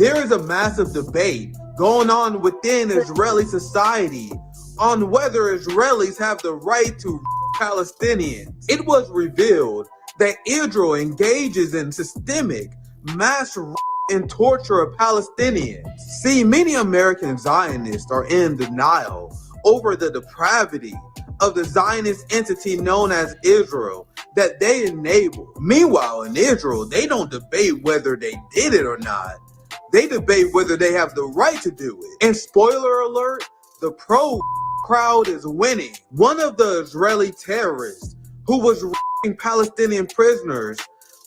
There is a massive debate going on within Israeli society on whether Israelis have the right to Palestinians. It was revealed that Israel engages in systemic mass and torture of Palestinians. See, many American Zionists are in denial over the depravity of the Zionist entity known as Israel that they enable. Meanwhile, in Israel, they don't debate whether they did it or not. They debate whether they have the right to do it. And spoiler alert, the pro crowd is winning. One of the Israeli terrorists who was Palestinian prisoners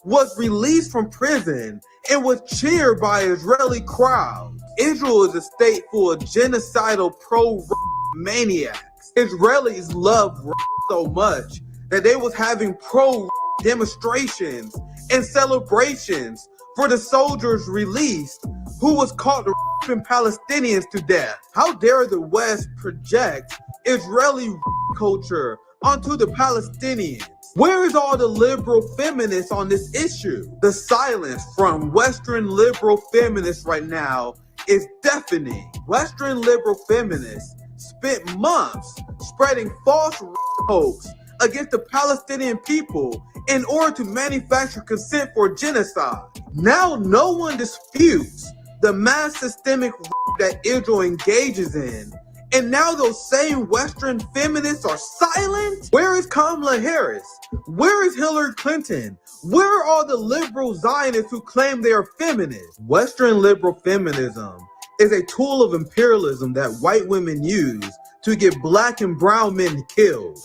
was released from prison and was cheered by Israeli crowds. Israel is a state full of genocidal pro-maniacs. Israelis love so much that they was having pro-demonstrations and celebrations for the soldiers released who was caught raping Palestinians to death. How dare the West project Israeli culture onto the Palestinians? Where is all the liberal feminists on this issue? The silence from Western liberal feminists right now is deafening. Western liberal feminists spent months spreading false hopes against the Palestinian people in order to manufacture consent for genocide. Now no one disputes the mass systemic that Israel engages in. And now those same Western feminists are silent? Where is Kamala Harris? Where is Hillary Clinton? Where are all the liberal Zionists who claim they are feminists? Western liberal feminism is a tool of imperialism that white women use to get black and brown men killed.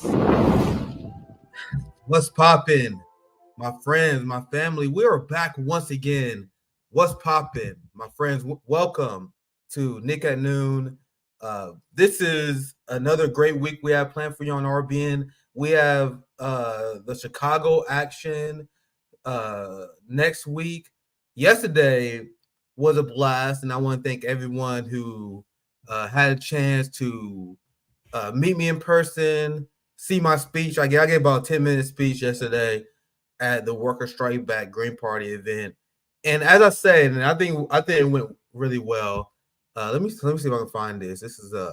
What's poppin'? My friends, my family, we are back once again. What's poppin'? My friends, welcome to Nick at Noon. This is another great week we have planned for you on RBN. We have the Chicago action next week. Yesterday was a blast, and I want to thank everyone who had a chance to meet me in person, see my speech. I gave about a 10-minute speech yesterday at the Worker Strike Back Green Party event. And as I said, and I think it went really well. Let me see if I can find this. This is I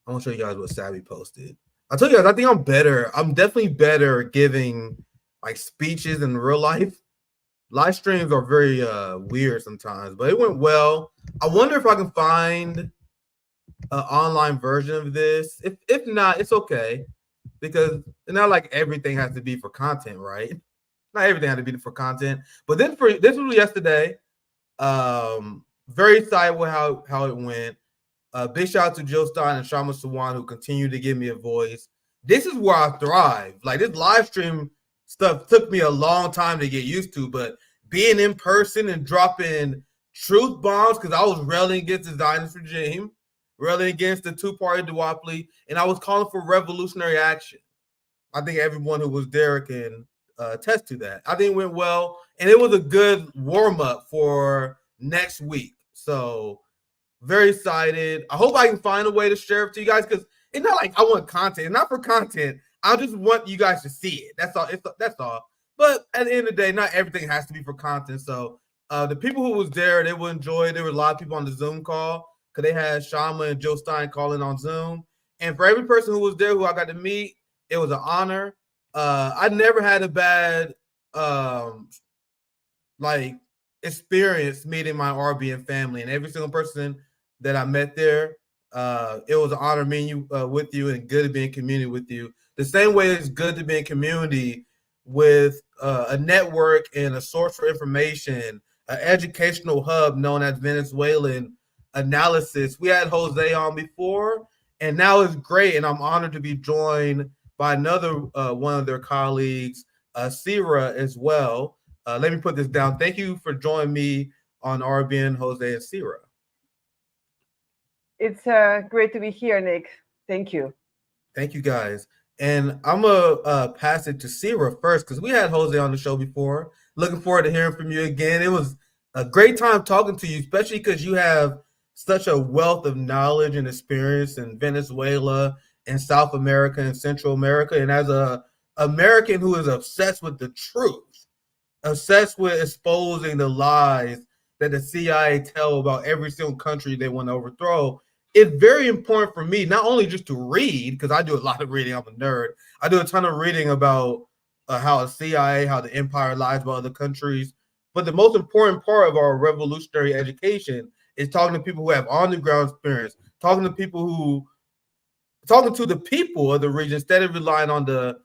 want to show you guys what Savvy posted. I told you guys, I think I'm better. I'm definitely better at giving like speeches in real life. Live streams are very weird sometimes, but it went well. I wonder if I can find an online version of this. If not, it's okay, because it's not like everything has to be for content, right? Not everything had to be for content. But then this was yesterday. Very excited with how it went. Big shout out to Jill Stein and Shama Sawan, who continue to give me a voice. This is where I thrive. Like, this live stream stuff took me a long time to get used to, but being in person and dropping truth bombs, because I was railing against the Zionist regime, railing against the two-party duopoly, and I was calling for revolutionary action. I think everyone who was there can attest to that. I think it went well, and it was a good warm-up for next week. So very excited. I hope I can find a way to share it to you guys, because it's not like I want content. It's not for content. I just want you guys to see it. That's all. That's all. But at the end of the day, not everything has to be for content. So the people who was there, they will enjoy it. There were a lot of people on the Zoom call because they had Shama and Joe Stein calling on Zoom. And for every person who was there who I got to meet, it was an honor. I never had a bad experience meeting my RBN family, and every single person that I met there, it was an honor meeting you with you, and good to be in community with you. The same way it's good to be in community with a network and a source for information, an educational hub known as Venezuelan Analysis. We had Jose on before, and now it's great, and I'm honored to be joined by another one of their colleagues, Sira, as well. Let me put this down. Thank you for joining me on RBN, Jose and Sira. It's great to be here, Nick. Thank you. Thank you, guys. And I'm going to pass it to Sira first, because we had Jose on the show before. Looking forward to hearing from you again. It was a great time talking to you, especially because you have such a wealth of knowledge and experience in Venezuela and South America and Central America. And as an American who is obsessed with the truth, obsessed with exposing the lies that the CIA tell about every single country they want to overthrow, it's very important for me not only just to read, because I do a lot of reading, I'm a nerd. I do a ton of reading about how the CIA, how the empire lies about other countries. But the most important part of our revolutionary education is talking to people who have on the ground experience, talking to the people of the region instead of relying on the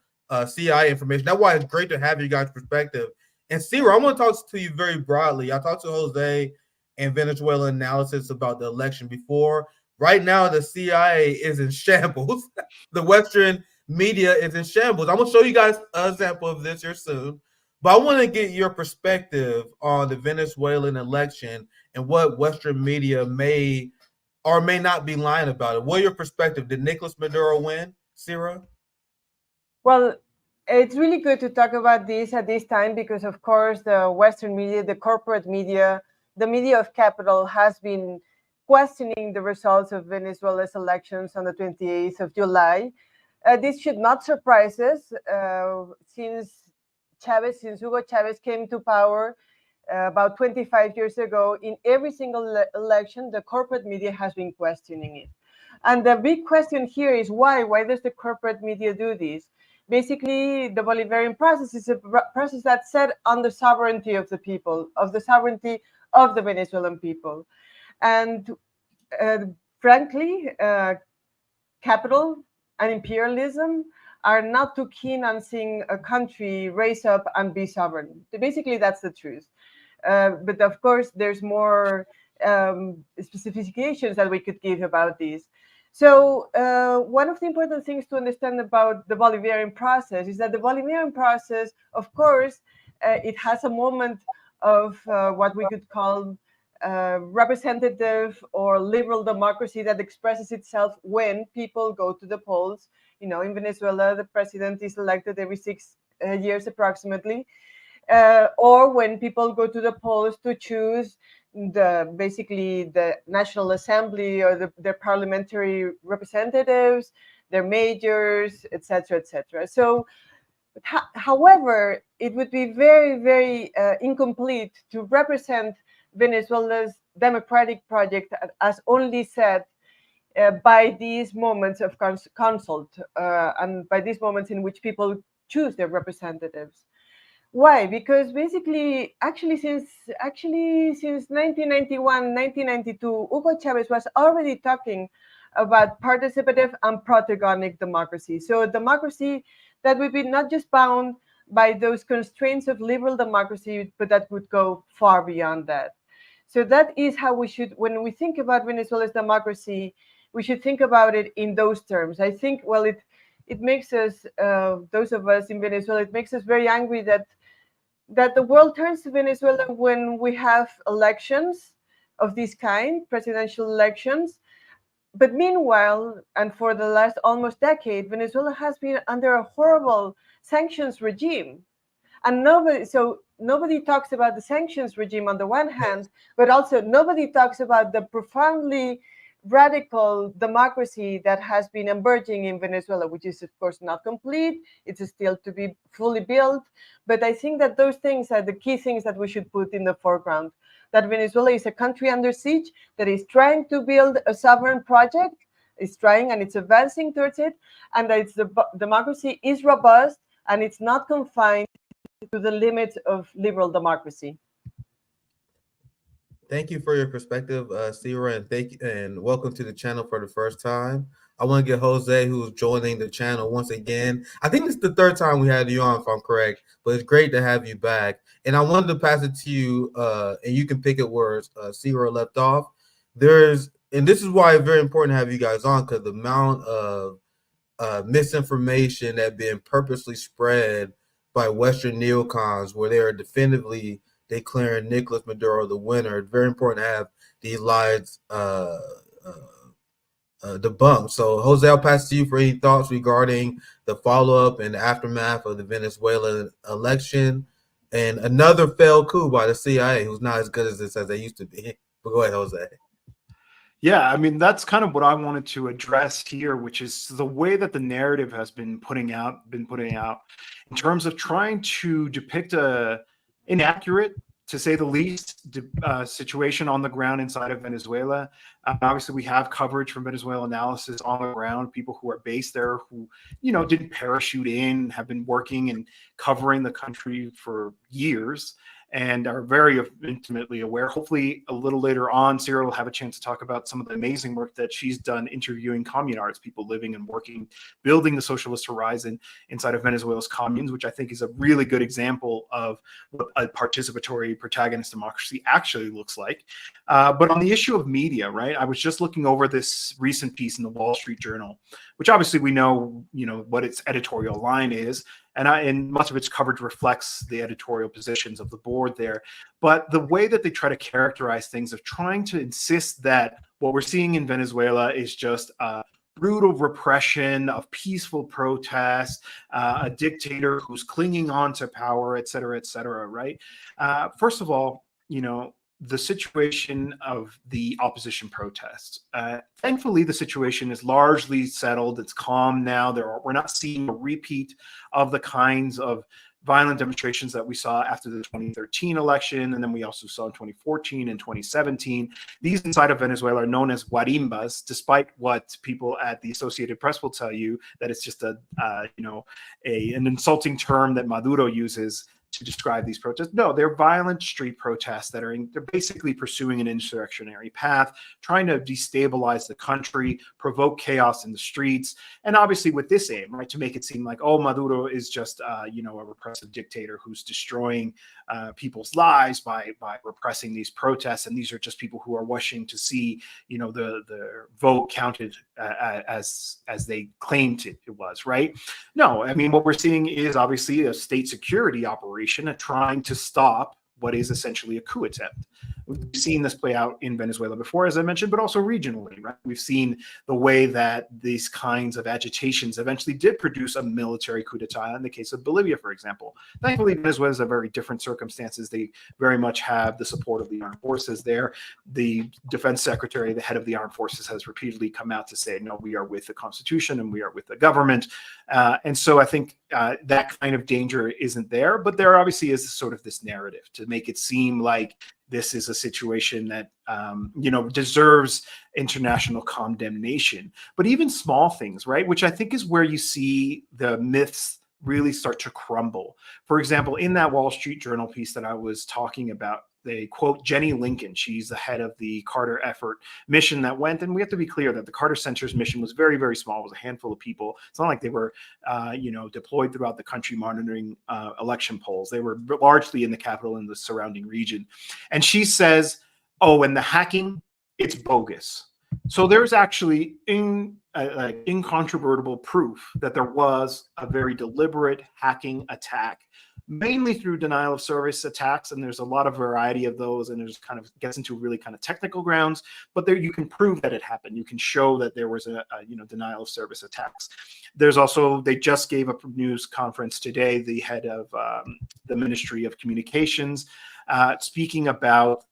CIA information. That's why it's great to have you guys' perspective. And Sierra, I want to talk to you very broadly. I talked to Jose and Venezuela analysis about the election before. Right now, the CIA is in shambles. The Western media is in shambles. I'm going to show you guys an example of this here soon. But I want to get your perspective on the Venezuelan election and what Western media may or may not be lying about it. What your perspective? Did Nicolas Maduro win, Sierra? Well, it's really good to talk about this at this time because, of course, the Western media, the corporate media, the media of capital has been questioning the results of Venezuela's elections on the 28th of July. This should not surprise us since Hugo Chavez came to power about 25 years ago. In every single election, the corporate media has been questioning it. And the big question here is why? Why does the corporate media do this? Basically, the Bolivarian process is a process that's set on the sovereignty of the people, of the sovereignty of the Venezuelan people. And frankly, capital and imperialism are not too keen on seeing a country raise up and be sovereign. Basically, that's the truth. But of course, there's more specifications that we could give about this. So one of the important things to understand about the Bolivarian process is that the Bolivarian process, of course, it has a moment of what we could call representative or liberal democracy that expresses itself when people go to the polls. You know, in Venezuela, the president is elected every 6 years approximately. Or when people go to the polls to choose basically the National Assembly or their parliamentary representatives, their majors, etc., etc. So, however, it would be very, very incomplete to represent Venezuela's democratic project as only said by these moments of consult and by these moments in which people choose their representatives. Why? Because basically, since 1991, 1992, Hugo Chavez was already talking about participative and protagonic democracy. So democracy that would be not just bound by those constraints of liberal democracy, but that would go far beyond that. So that is how we should, when we think about Venezuela's democracy, we should think about it in those terms. I think, well, it makes us, those of us in Venezuela, it makes us very angry that the world turns to Venezuela when we have elections of this kind, presidential elections. But meanwhile, and for the last almost decade, Venezuela has been under a horrible sanctions regime. And nobody talks about the sanctions regime on the one hand, but also nobody talks about the profoundly radical democracy that has been emerging in Venezuela, which is of course not complete. It's still to be fully built. But I think that those things are the key things that we should put in the foreground. That Venezuela is a country under siege that is trying to build a sovereign project, is trying and it's advancing towards it, and that the democracy is robust and it's not confined to the limits of liberal democracy. Thank you for your perspective, Sierra, and welcome to the channel for the first time. I want to get Jose, who's joining the channel once again. I think it's the third time we had you on, if I'm correct, but it's great to have you back. And I wanted to pass it to you, and you can pick it where Sierra left off. And this is why it's very important to have you guys on, because the amount of misinformation that being purposely spread by Western neocons, where they are definitively declaring Nicolas Maduro the winner. It's very important to have these lies debunked. So, Jose, I'll pass to you for any thoughts regarding the follow-up and the aftermath of the Venezuela election and another failed coup by the CIA, who's not as good as this as they used to be. But go ahead, Jose. Yeah, I mean, that's kind of what I wanted to address here, which is the way that the narrative has been putting out in terms of trying to depict a inaccurate to say the least, situation on the ground inside of Venezuela. Obviously, we have coverage from Venezuela Analysis on the ground, people who are based there who, didn't parachute in, have been working and covering the country for years and are very intimately aware. Hopefully, a little later on, Sarah will have a chance to talk about some of the amazing work that she's done interviewing communards, people living and working, building the socialist horizon inside of Venezuela's communes, which I think is a really good example of what a participatory protagonist democracy actually looks like. But on the issue of media, right, I was just looking over this recent piece in the Wall Street Journal, which obviously we know, what its editorial line is. And much of its coverage reflects the editorial positions of the board there. But the way that they try to characterize things of trying to insist that what we're seeing in Venezuela is just brutal repression of peaceful protest, a dictator who's clinging on to power, et cetera, right? First of all, the situation of the opposition protests. Thankfully, the situation is largely settled. It's calm now. We're not seeing a repeat of the kinds of violent demonstrations that we saw after the 2013 election, and then we also saw in 2014 and 2017. These inside of Venezuela are known as guarimbas, despite what people at the Associated Press will tell you, that it's just an insulting term that Maduro uses to describe these protests. No, they're violent street protests that they're basically pursuing an insurrectionary path, trying to destabilize the country, provoke chaos in the streets, and obviously with this aim, right, to make it seem like, oh, Maduro is just a repressive dictator who's destroying people's lives by repressing these protests, and these are just people who are wishing to see the vote counted as they claimed it was, right? No, I mean, what we're seeing is obviously a state security operation trying to stop what is essentially a coup attempt. We've seen this play out in Venezuela before, as I mentioned, but also regionally, right? We've seen the way that these kinds of agitations eventually did produce a military coup d'etat in the case of Bolivia, for example. Thankfully, Venezuela is a very different circumstances. They very much have the support of the armed forces there. The defense secretary, the head of the armed forces, has repeatedly come out to say, no, we are with the constitution and we are with the government. And so I think that kind of danger isn't there, but there obviously is sort of this narrative to make it seem like this is a situation that deserves international condemnation. But even small things, right, which I think is where you see the myths really start to crumble. For example, in that Wall Street Journal piece that I was talking about, they quote Jenny Lincoln. She's the head of the Carter effort mission that went, and we have to be clear that the Carter Center's mission was very, very small. It was a handful of people. It's not like they were, deployed throughout the country monitoring election polls. They were largely in the capital and the surrounding region. And she says, oh, and the hacking, it's bogus. So there's actually incontrovertible proof that there was a very deliberate hacking attack, mainly through denial of service attacks, and there's a lot of variety of those, and there's kind of gets into really kind of technical grounds, but there you can prove that it happened. You can show that there was a denial of service attacks. There's also, they just gave a news conference today, the head of the Ministry of Communications, speaking about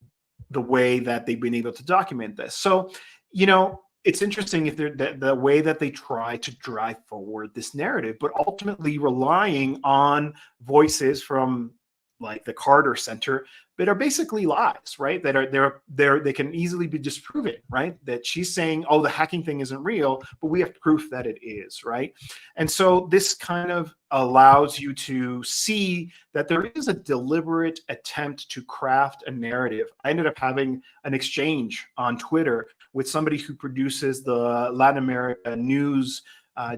the way that they've been able to document this. So, it's interesting if the way that they try to drive forward this narrative, but ultimately relying on voices from like the Carter Center that are basically lies, right? That are they can easily be disproven, right? That she's saying, oh, the hacking thing isn't real, but we have proof that it is, right? And so this kind of allows you to see that there is a deliberate attempt to craft a narrative. I ended up having an exchange on Twitter with somebody who produces the Latin America news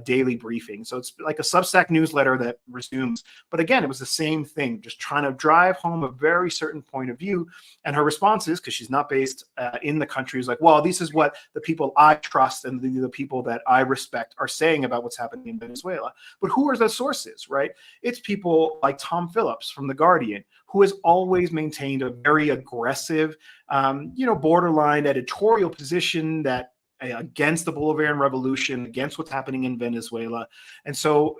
daily briefing. So it's like a Substack newsletter that resumes. But again, it was the same thing, just trying to drive home a very certain point of view. And her response is, because she's not based in the country, is like, well, this is what the people I trust and the people that I respect are saying about what's happening in Venezuela. But who are the sources, right? It's people like Tom Phillips from The Guardian, who has always maintained a very aggressive, borderline editorial position that against the Bolivarian Revolution, against what's happening in Venezuela. And so,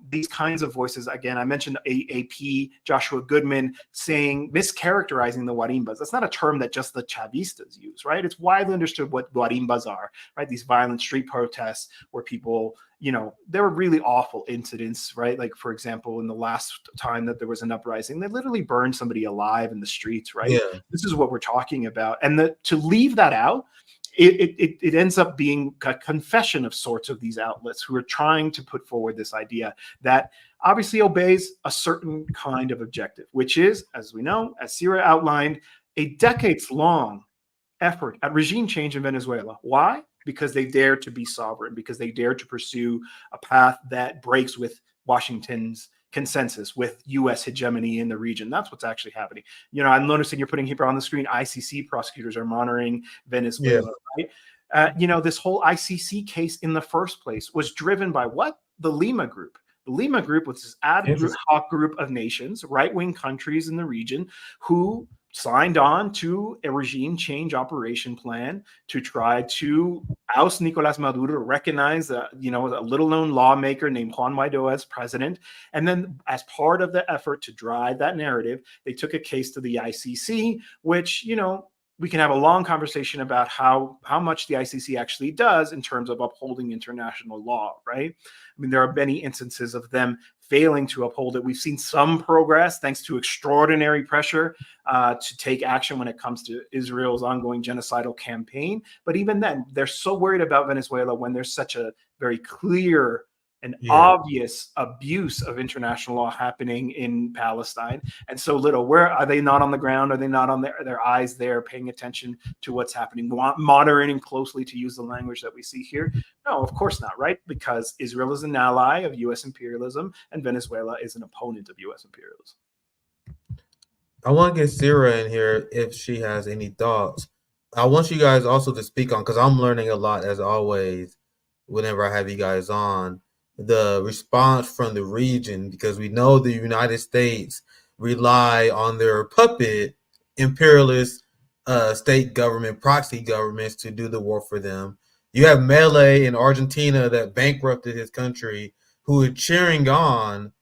these kinds of voices, again, I mentioned AAP, Joshua Goodman, mischaracterizing the guarimbas. That's not a term that just the Chavistas use, right? It's widely understood what guarimbas are, right? These violent street protests where people there were really awful incidents, right? Like, for example, in the last time that there was an uprising, they literally burned somebody alive in the streets, right? Yeah. This is what we're talking about. And to leave that out, it ends up being a confession of sorts of these outlets who are trying to put forward this idea that obviously obeys a certain kind of objective, which is, as we know, as Sierra outlined, a decades-long effort at regime change in Venezuela. Why? Because they dare to be sovereign, because they dare to pursue a path that breaks with Washington's consensus, with U.S. hegemony in the region. That's what's actually happening. I'm noticing you're putting here on the screen, ICC prosecutors are monitoring Venezuela, right? This whole ICC case in the first place was driven by what? The Lima Group. The Lima Group was this ad hoc group of nations, right-wing countries in the region, who signed on to a regime change operation plan to try to oust Nicolas Maduro, recognize a little-known lawmaker named Juan Guaido as president. And then as part of the effort to drive that narrative, they took a case to the ICC, which, we can have a long conversation about how much the ICC actually does in terms of upholding international law, right? I mean, there are many instances of them failing to uphold it. We've seen some progress thanks to extraordinary pressure to take action when it comes to Israel's ongoing genocidal campaign. But even then, they're so worried about Venezuela when there's such a very clear and obvious abuse of international law happening in Palestine, and so little. Where are they not on the ground? Are they not on their eyes there, paying attention to what's happening, monitoring closely, to use the language that we see here? No, of course not, right? Because Israel is an ally of U.S. imperialism, and Venezuela is an opponent of U.S. imperialism. I want to get Sarah in here if she has any thoughts. I want you guys also to speak on, because I'm learning a lot as always whenever I have you guys on, the response from the region, because we know the United States rely on their puppet imperialist state government, proxy governments to do the war for them. You have Milei in Argentina that bankrupted his country, who is cheering on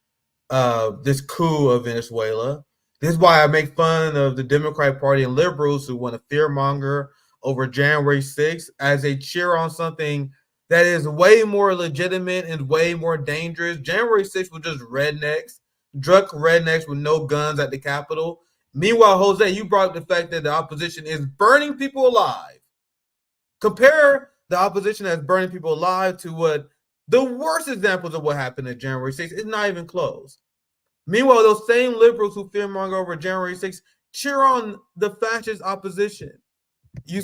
this coup of Venezuela. This is why I make fun of the Democratic Party and liberals who want to fearmonger over January 6th as they cheer on something that is way more legitimate and way more dangerous. January 6th was just rednecks, drunk rednecks with no guns at the Capitol. Meanwhile, Jose, you brought up the fact that the opposition is burning people alive. Compare the opposition that's burning people alive to what the worst examples of what happened at January 6th. It's not even close. Meanwhile, those same liberals who fearmonger over January 6th cheer on the fascist opposition.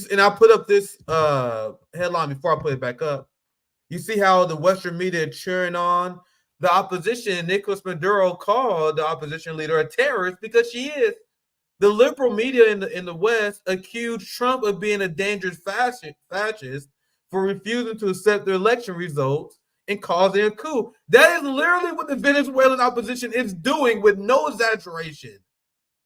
And I put up this headline before I put it back up. You see how the Western media cheering on the opposition. Nicolas Maduro called the opposition leader a terrorist because she is. The liberal media in the West accused Trump of being a dangerous fascist for refusing to accept the election results and causing a coup. That is literally what the Venezuelan opposition is doing, with no exaggeration.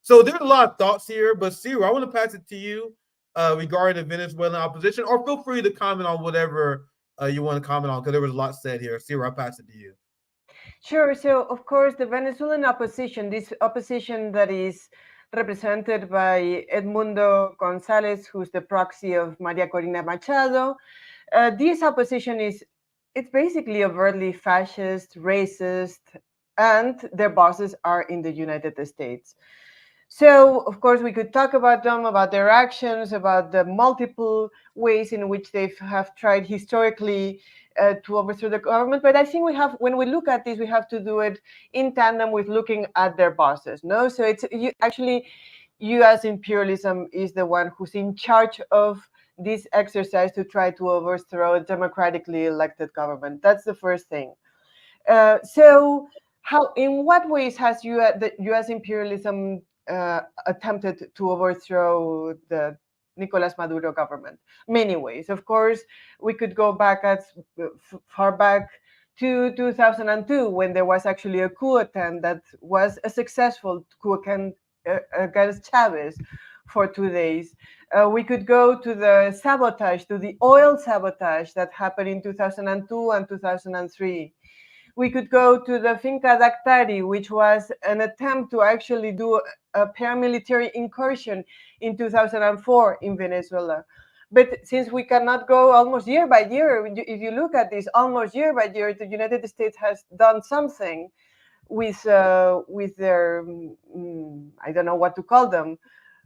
So there's a lot of thoughts here, but Ciro, I want to pass it to you regarding the Venezuelan opposition, or feel free to comment on whatever you want to comment on, because there was a lot said here. Ciro, I'll pass it to you. Sure. So, of course, the Venezuelan opposition, this opposition that is represented by Edmundo Gonzalez, who's the proxy of Maria Corina Machado, this opposition it's basically overtly fascist, racist, and their bosses are in the United States. So, of course, we could talk about them, about their actions, about the multiple ways in which they have tried historically to overthrow the government. But I think when we look at this, we have to do it in tandem with looking at their bosses. No, so it's actually U.S. imperialism is the one who's in charge of this exercise to try to overthrow a democratically elected government. That's the first thing. So, in what ways has the U.S. imperialism attempted to overthrow the Nicolas Maduro government? Many ways. Of course, we could go back as far back to 2002, when there was actually a coup attempt that was a successful coup attempt against Chavez for 2 days. We could go to the sabotage, to the oil sabotage that happened in 2002 and 2003. We could go to the Finca Dactari, which was an attempt to actually do a paramilitary incursion in 2004 in Venezuela. But since we cannot go almost year by year, if you look at this, almost year by year, the United States has done something with their I don't know what to call them,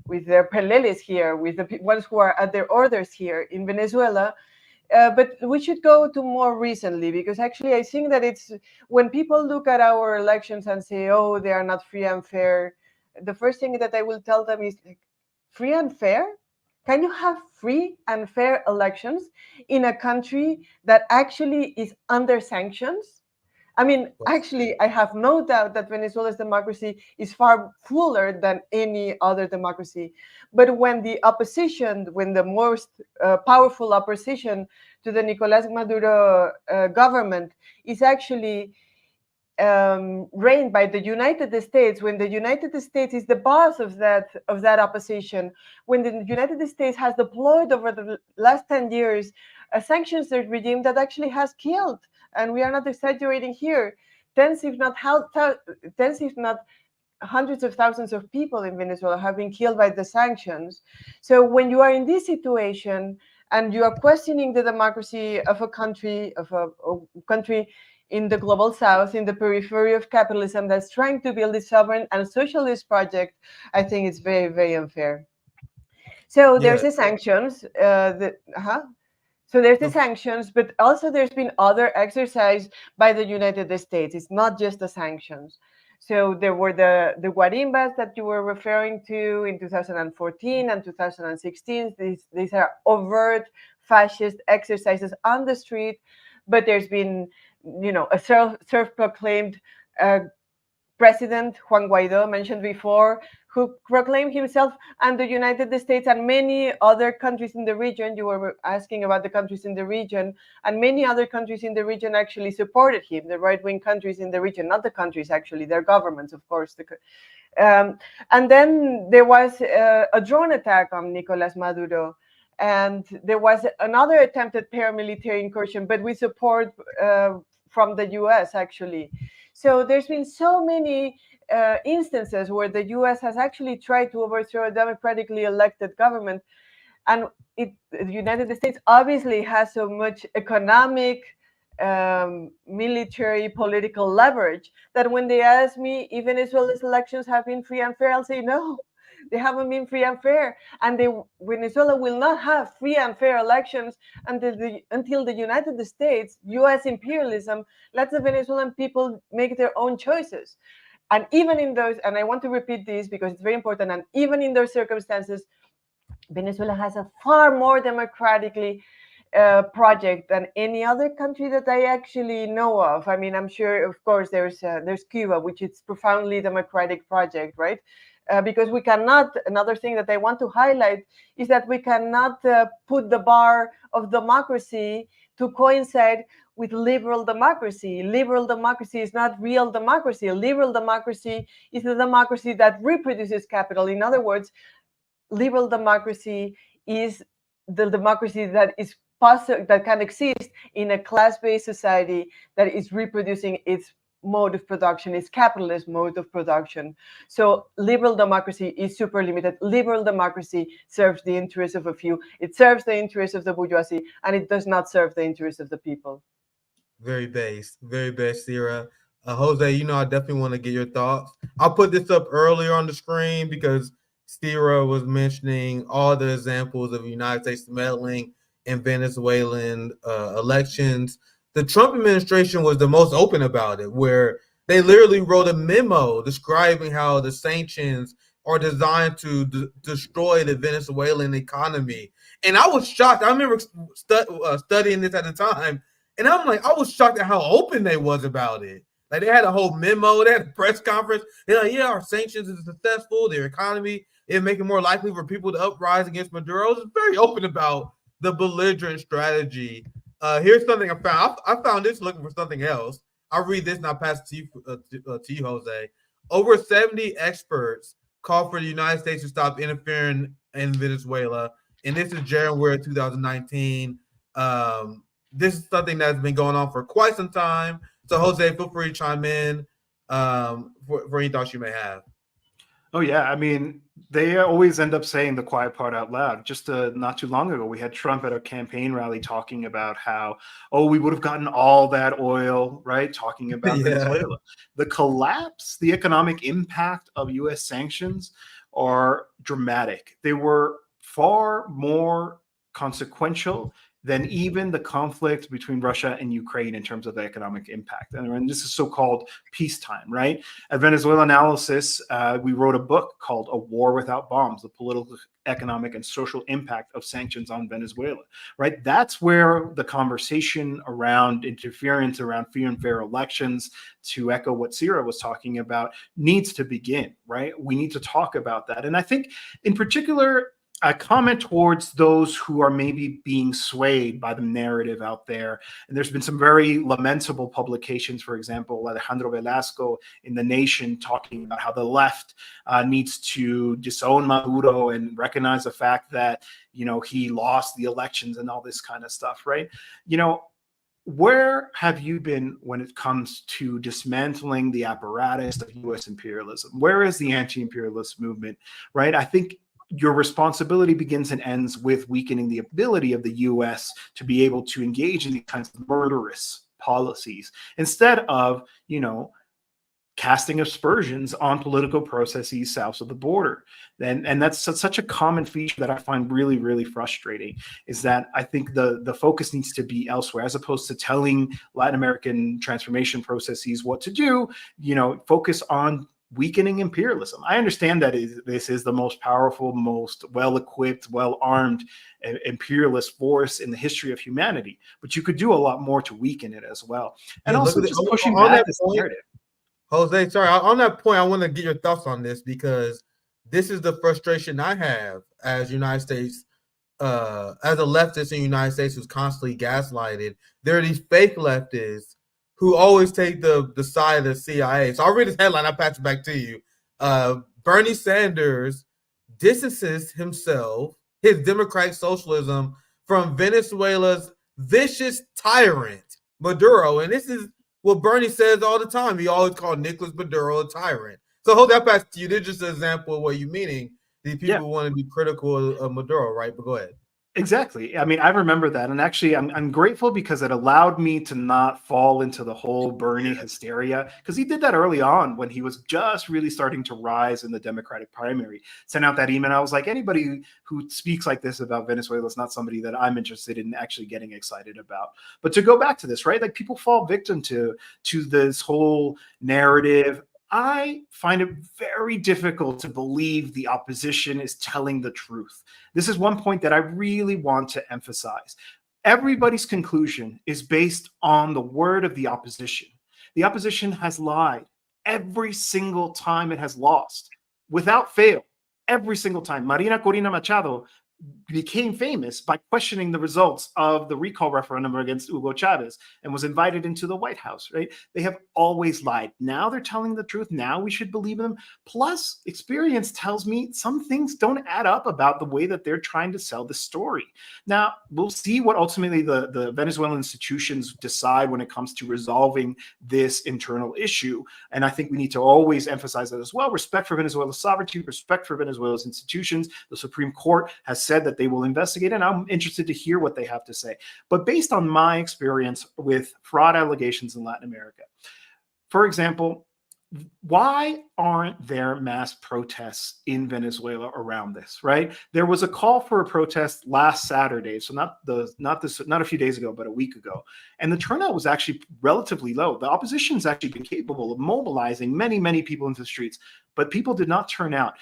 with their peleles here, with the ones who are at their orders here in Venezuela. But we should go to more recently, because actually I think that it's when people look at our elections and say, oh, they are not free and fair, the first thing that I will tell them is, like, free and fair? Can you have free and fair elections in a country that actually is under sanctions? I mean, actually, I have no doubt that Venezuela's democracy is far fuller than any other democracy. But when the opposition, when the most powerful opposition to the Nicolas Maduro government is actually reigned by the United States, when the United States is the boss of that opposition, when the United States has deployed over the last 10 years a sanctions regime that actually has killed, and we are not exaggerating here, tens if not hundreds of thousands of people in Venezuela have been killed by the sanctions. So when you are in this situation and you are questioning the democracy of a country, in the global south, in the periphery of capitalism, that's trying to build a sovereign and socialist project, I think it's very, very unfair. So there's the sanctions. So there's the sanctions, but also there's been other exercise by the United States. It's not just the sanctions. So there were the guarimbas that you were referring to in 2014 and 2016. These are overt fascist exercises on the street, but there's been, a self-proclaimed President Juan Guaido, mentioned before, who proclaimed himself and the United States and many other countries in the region. You were asking about the countries in the region, and many other countries in the region actually supported him, the right-wing countries in the region, not the countries, actually, their governments, of course. And then there was a drone attack on Nicolas Maduro, and there was another attempted paramilitary incursion, but with support from the US, actually. So there's been so many instances where the US has actually tried to overthrow a democratically elected government. And the United States obviously has so much economic, military, political leverage that when they ask me if Venezuela's elections have been free and fair, I'll say no. They haven't been free and fair, and Venezuela will not have free and fair elections until the United States, U.S. imperialism, lets the Venezuelan people make their own choices. And even in those, and I want to repeat this because it's very important, and even in those circumstances, Venezuela has a far more democratically project than any other country that I actually know of. I mean, I'm sure, of course, there's Cuba, which is profoundly democratic project, right? Because we cannot, another thing that I want to highlight is that we cannot put the bar of democracy to coincide with liberal democracy. Liberal democracy is not real democracy. Liberal democracy is the democracy that reproduces capital. In other words, liberal democracy is the democracy that is possible, that can exist in a class-based society that is reproducing its mode of production, its capitalist mode of production. So liberal democracy is super limited. Liberal democracy serves the interests of a few. It serves the interests of the bourgeoisie, and it does not serve the interests of the people. Very base, Sierra. Jose, I definitely want to get your thoughts. I'll put this up earlier on the screen because Sierra was mentioning all the examples of the United States meddling in Venezuelan elections. The Trump administration was the most open about it, where they literally wrote a memo describing how the sanctions are designed to destroy the Venezuelan economy. And I was shocked. I remember studying this at the time. And I'm like, I was shocked at how open they was about it. Like, they had a whole memo, they had a press conference. They're like, yeah, our sanctions is successful, their economy, it make it more likely for people to uprise against Maduro. It was very open about the belligerent strategy. Here's something I found. I found this looking for something else. I'll read this and I'll pass it to you, Jose. Over 70 experts called for the United States to stop interfering in Venezuela. And this is January 2019. This is something that's been going on for quite some time. So, Jose, feel free to chime in for any thoughts you may have. Oh, yeah. I mean, They always end up saying the quiet part out loud. Just not too long ago, we had Trump at a campaign rally talking about how, oh, we would have gotten all that oil, right? Talking about Yeah. Venezuela. The collapse, the economic impact of US sanctions are dramatic. They were far more consequential than even the conflict between Russia and Ukraine in terms of the economic impact. And this is so-called peacetime, right? At Venezuela Analysis, we wrote a book called A War Without Bombs, the political, economic, and social impact of sanctions on Venezuela, right? That's where the conversation around interference, around free and fair elections, to echo what Sierra was talking about, needs to begin, right? We need to talk about that. And I think in particular, I comment towards those who are maybe being swayed by the narrative out there. And there's been some very lamentable publications, for example, Alejandro Velasco in The Nation talking about how the left needs to disown Maduro and recognize the fact that, you know, he lost the elections and all this kind of stuff, right? You know, where have you been when it comes to dismantling the apparatus of U.S. imperialism? Where is the anti-imperialist movement, right? I think your responsibility begins and ends with weakening the ability of the U.S. to be able to engage in these kinds of murderous policies instead of, you know, casting aspersions on political processes south of the border. And that's such a common feature that I find really, really frustrating, is that I think the focus needs to be elsewhere, as opposed to telling Latin American transformation processes what to do, you know, focus on weakening imperialism. I understand that this is the most powerful, most well-equipped, well-armed imperialist force in the history of humanity, but you could do a lot more to weaken it as well. And also just pushing back this narrative. Jose, sorry, on that point, I want to get your thoughts on this, because this is the frustration I have as United States, as a leftist in the United States who's constantly gaslighted. There are these fake leftists who always take the side of the CIA. So I'll read this headline, I'll pass it back to you. Bernie Sanders distances himself, his democratic socialism, from Venezuela's vicious tyrant, Maduro. And this is what Bernie says all the time. He always called Nicolas Maduro a tyrant. So hold that back to you. This is just an example of what you're meaning. These people want to be critical of Maduro, right? But go ahead. Exactly. I mean, I remember that. And actually, I'm grateful because it allowed me to not fall into the whole Bernie hysteria, because he did that early on when he was just really starting to rise in the Democratic primary. Sent out that email. I was like, anybody who speaks like this about Venezuela is not somebody that I'm interested in actually getting excited about. But to go back to this, right? Like, people fall victim to this whole narrative. I find it very difficult to believe the opposition is telling the truth. This is one point that I really want to emphasize. Everybody's conclusion is based on the word of the opposition. The opposition has lied every single time it has lost, without fail, every single time. Marina Corina Machado became famous by questioning the results of the recall referendum against Hugo Chavez and was invited into the White House, right? They have always lied. Now they're telling the truth. Now we should believe them. Plus, experience tells me some things don't add up about the way that they're trying to sell the story. Now, we'll see what ultimately the Venezuelan institutions decide when it comes to resolving this internal issue. And I think we need to always emphasize that as well. Respect for Venezuela's sovereignty, respect for Venezuela's institutions. The Supreme Court has said that they will investigate, and I'm interested to hear what they have to say. But based on my experience with fraud allegations in Latin America, for example, why aren't there mass protests in Venezuela around this, right? There was a call for a protest last Saturday, so not a few days ago, but a week ago. And the turnout was actually relatively low. The opposition's actually been capable of mobilizing many, many people into the streets, but people did not turn out.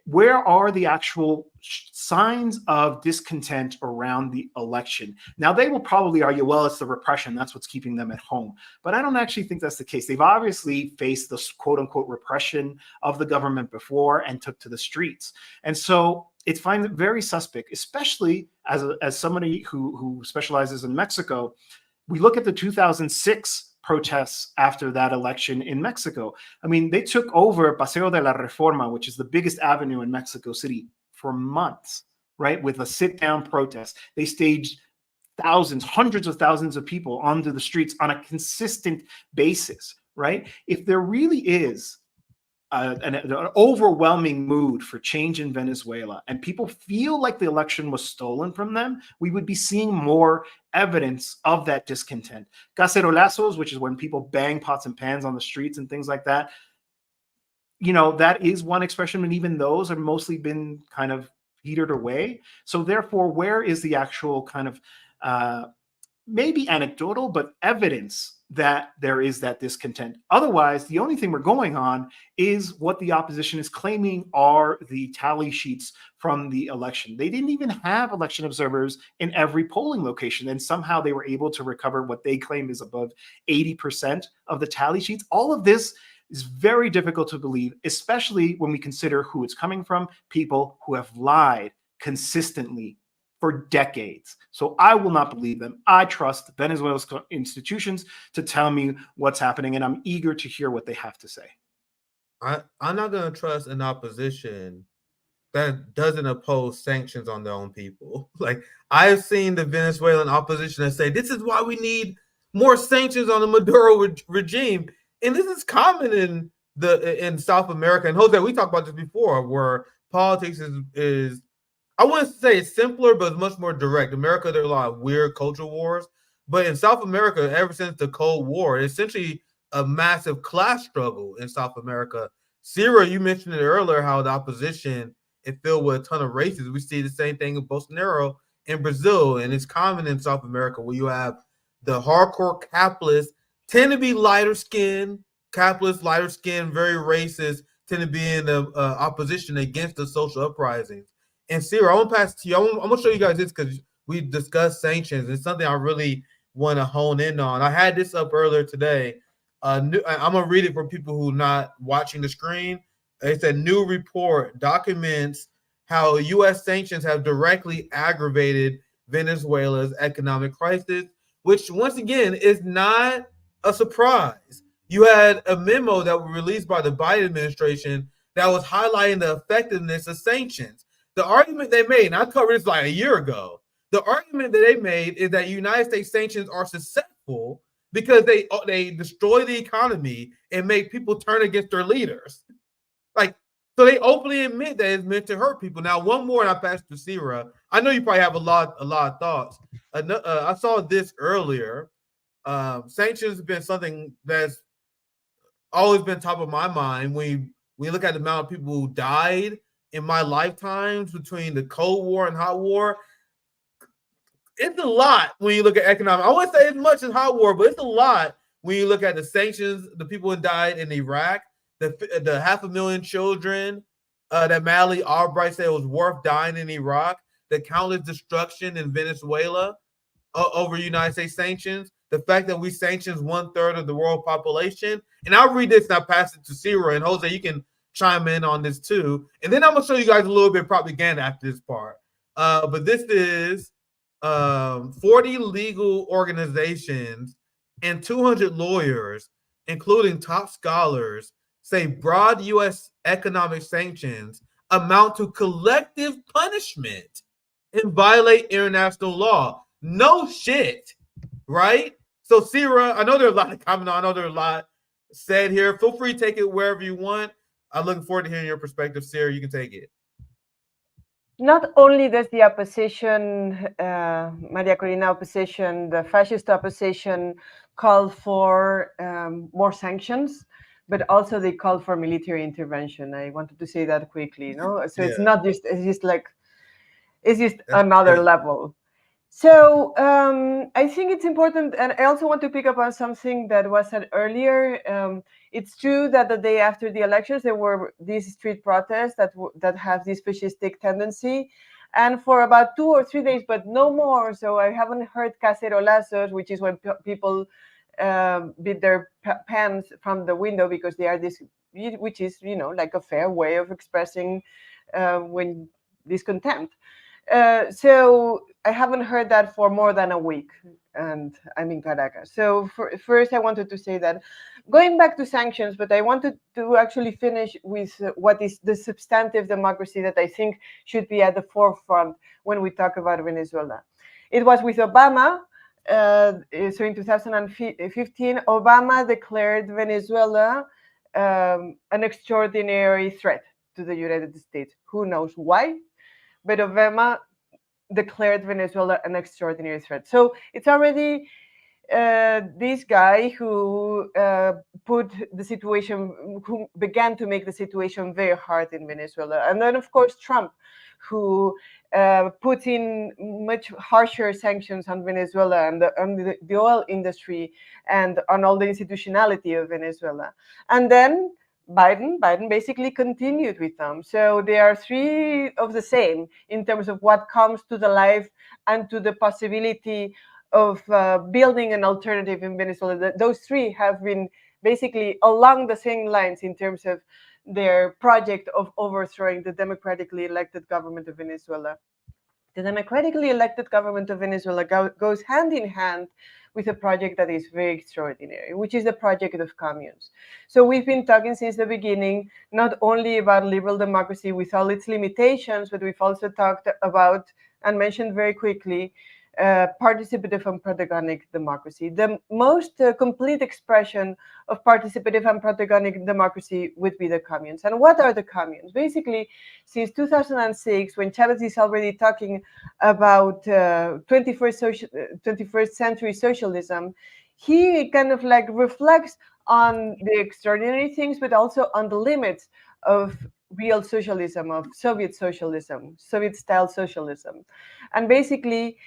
Where are the actual signs of discontent around the election? Now, they will probably argue, well, it's the repression. That's what's keeping them at home. But I don't actually think that's the case. They've obviously faced this quote unquote repression of the government before and took to the streets. And so it's find it very suspect, especially as somebody who specializes in Mexico. We look at the 2006 protests after that election in Mexico. I mean, they took over Paseo de la Reforma, which is the biggest avenue in Mexico City, for months, right? With a sit-down protest. They staged thousands, hundreds of thousands of people onto the streets on a consistent basis, right? If there really is an overwhelming mood for change in Venezuela, and people feel like the election was stolen from them, we would be seeing more evidence of that discontent. Cacerolazos, which is when people bang pots and pans on the streets and things like that, that is one expression, and even those have mostly been kind of petered away. So therefore, where is the actual kind of maybe anecdotal, but evidence that there is that discontent? Otherwise, the only thing we're going on is what the opposition is claiming are the tally sheets from the election. They didn't even have election observers in every polling location, and somehow they were able to recover what they claim is above 80% of the tally sheets. All of this is very difficult to believe, especially when we consider who it's coming from, people who have lied consistently for decades. So I will not believe them. I trust Venezuela's institutions to tell me what's happening, and I'm eager to hear what they have to say. I'm not going to trust an opposition that doesn't oppose sanctions on their own people. Like, I've seen the Venezuelan opposition that say, this is why we need more sanctions on the Maduro regime. And this is common in South America. And Jose, we talked about this before, where politics is I wouldn't say it's simpler, but it's much more direct. America, there are a lot of weird cultural wars. But in South America, ever since the Cold War, it's essentially a massive class struggle in South America. Sierra, you mentioned it earlier, how the opposition is filled with a ton of races. We see the same thing with Bolsonaro in Brazil, and it's common in South America where you have the hardcore capitalists tend to be lighter skinned, capitalists, lighter skinned, very racist, tend to be in the opposition against the social uprisings. And Sierra, I want to pass to you. I'm going to show you guys this because we discussed sanctions. It's something I really want to hone in on. I had this up earlier today. I'm going to read it for people who are not watching the screen. It's a new report documents how U.S. sanctions have directly aggravated Venezuela's economic crisis, which, once again, is not a surprise. You had a memo that was released by the Biden administration that was highlighting the effectiveness of sanctions. The argument they made, and I covered this like a year ago, the argument that they made is that United States sanctions are successful because they destroy the economy and make people turn against their leaders. So they openly admit that it's meant to hurt people. Now, one more, and I pass to Sierra. I know you probably have a lot of thoughts. I saw this earlier. Sanctions have been something that's always been top of my mind. When we look at the amount of people who died in my lifetimes between the Cold War and Hot War, it's a lot when you look at economic. I wouldn't say as much as Hot War, but it's a lot when you look at the sanctions, the people who died in Iraq, the 500,000 children that Madeleine Albright said was worth dying in Iraq, the countless destruction in Venezuela over United States sanctions, the fact that we sanctions 1/3 of the world population. And I'll read this and I'll pass it to Sierra. And Jose, you can chime in on this too. And then I'm going to show you guys a little bit of propaganda after this part. But this is 40 legal organizations and 200 lawyers, including top scholars, say broad U.S. economic sanctions amount to collective punishment and violate international law. No shit, right? So, Sierra, I know there's a lot of comment on. I know there's a lot said here. Feel free to take it wherever you want. I'm looking forward to hearing your perspective, Sierra. You can take it. Not only does the opposition, Maria Corina opposition, the fascist opposition, call for more sanctions, but also they call for military intervention. I wanted to say that quickly, So it's not just, it's just another level. So I think it's important, and I also want to pick up on something that was said earlier. It's true that the day after the elections, there were these street protests that have this fascistic tendency, and for about 2 or 3 days, but no more. So I haven't heard cacerolazos, which is when people beat their pants from the window because they are this, which is like a fair way of expressing when discontent. So I haven't heard that for more than a week, and I'm in Caracas. So first, I wanted to say that going back to sanctions, but I wanted to actually finish with what is the substantive democracy that I think should be at the forefront when we talk about Venezuela. It was with Obama. So in 2015, Obama declared Venezuela an extraordinary threat to the United States. Who knows why? But Obama declared Venezuela an extraordinary threat. So it's already this guy who put the situation, who began to make the situation very hard in Venezuela. And then, of course, Trump, who put in much harsher sanctions on Venezuela and the oil industry and on all the institutionality of Venezuela. And then Biden basically continued with them. So they are three of the same in terms of what comes to the life and to the possibility of building an alternative in Venezuela. Those three have been basically along the same lines in terms of their project of overthrowing the democratically elected government of Venezuela. The democratically elected government of Venezuela goes hand in hand with a project that is very extraordinary, which is the project of communes. So we've been talking since the beginning, not only about liberal democracy with all its limitations, but we've also talked about and mentioned very quickly participative and protagonic democracy. The most complete expression of participative and protagonic democracy would be the communes. And what are the communes? Basically, since 2006, when Chavez is already talking about 21st century socialism, he kind of like reflects on the extraordinary things, but also on the limits of real socialism, of Soviet socialism, Soviet-style socialism. And basically,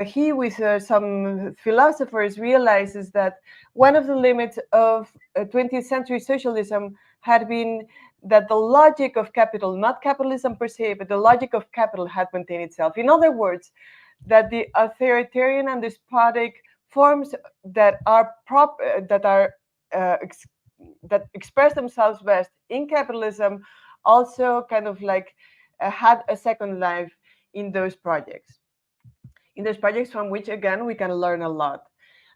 he, with some philosophers, realizes that one of the limits of 20th century socialism had been that the logic of capital, not capitalism per se, but the logic of capital had maintained itself. In other words, that the authoritarian and despotic forms that express themselves best in capitalism also kind of like had a second life in those projects. From which, again, we can learn a lot.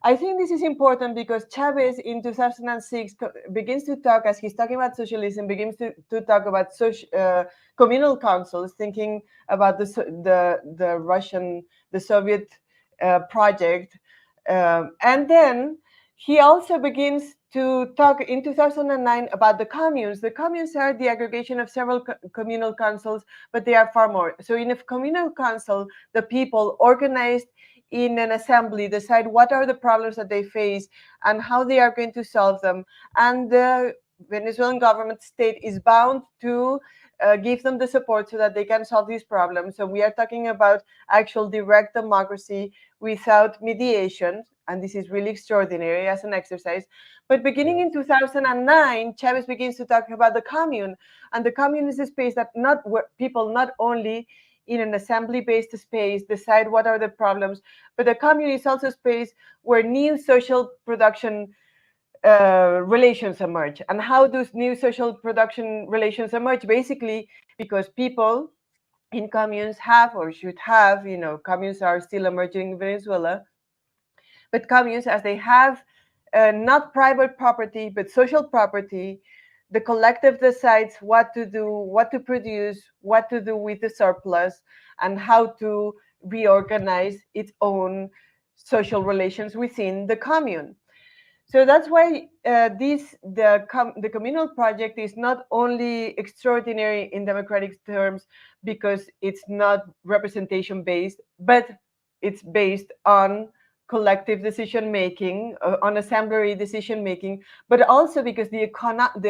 I think this is important because Chavez in 2006 begins to talk, as he's talking about socialism, begins to talk about communal councils, thinking about the Russian, the Soviet project. And then he also begins to talk in 2009 about the communes. The communes are the aggregation of several communal councils, but they are far more. So in a communal council, the people organized in an assembly decide what are the problems that they face and how they are going to solve them. And the Venezuelan government state is bound to give them the support so that they can solve these problems. So we are talking about actual direct democracy without mediation. And this is really extraordinary as an exercise. But beginning in 2009, Chavez begins to talk about the commune. And the commune is a space that where people not only in an assembly-based space decide what are the problems, but the commune is also a space where new social production relations emerge. And how those new social production relations emerge? Basically, because people in communes have or should have, communes are still emerging in Venezuela, but communes, as they have not private property, but social property, the collective decides what to do, what to produce, what to do with the surplus, and how to reorganize its own social relations within the commune. So that's why the communal project is not only extraordinary in democratic terms because it's not representation based, but it's based on collective decision making, on assembly decision making, but also because the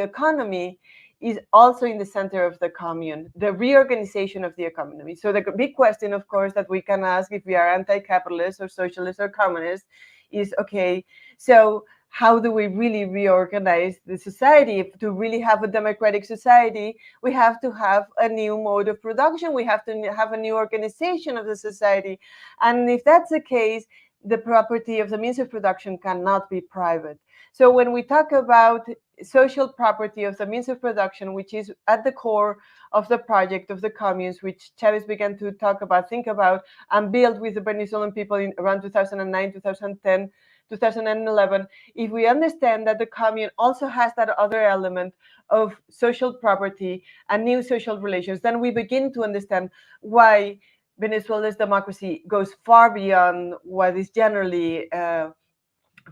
economy is also in the center of the commune, the reorganization of the economy. So the big question, of course, that we can ask if we are anti-capitalist or socialist or communist is, okay, so how do we really reorganize the society? To really have a democratic society, we have to have a new mode of production. We have to have a new organization of the society. And if that's the case, the property of the means of production cannot be private. So when we talk about social property of the means of production, which is at the core of the project of the communes, which Chavez began to talk about, think about, and build with the Venezuelan people in around 2009, 2010, 2011, if we understand that the commune also has that other element of social property and new social relations, then we begin to understand why Venezuela's democracy goes far beyond what is generally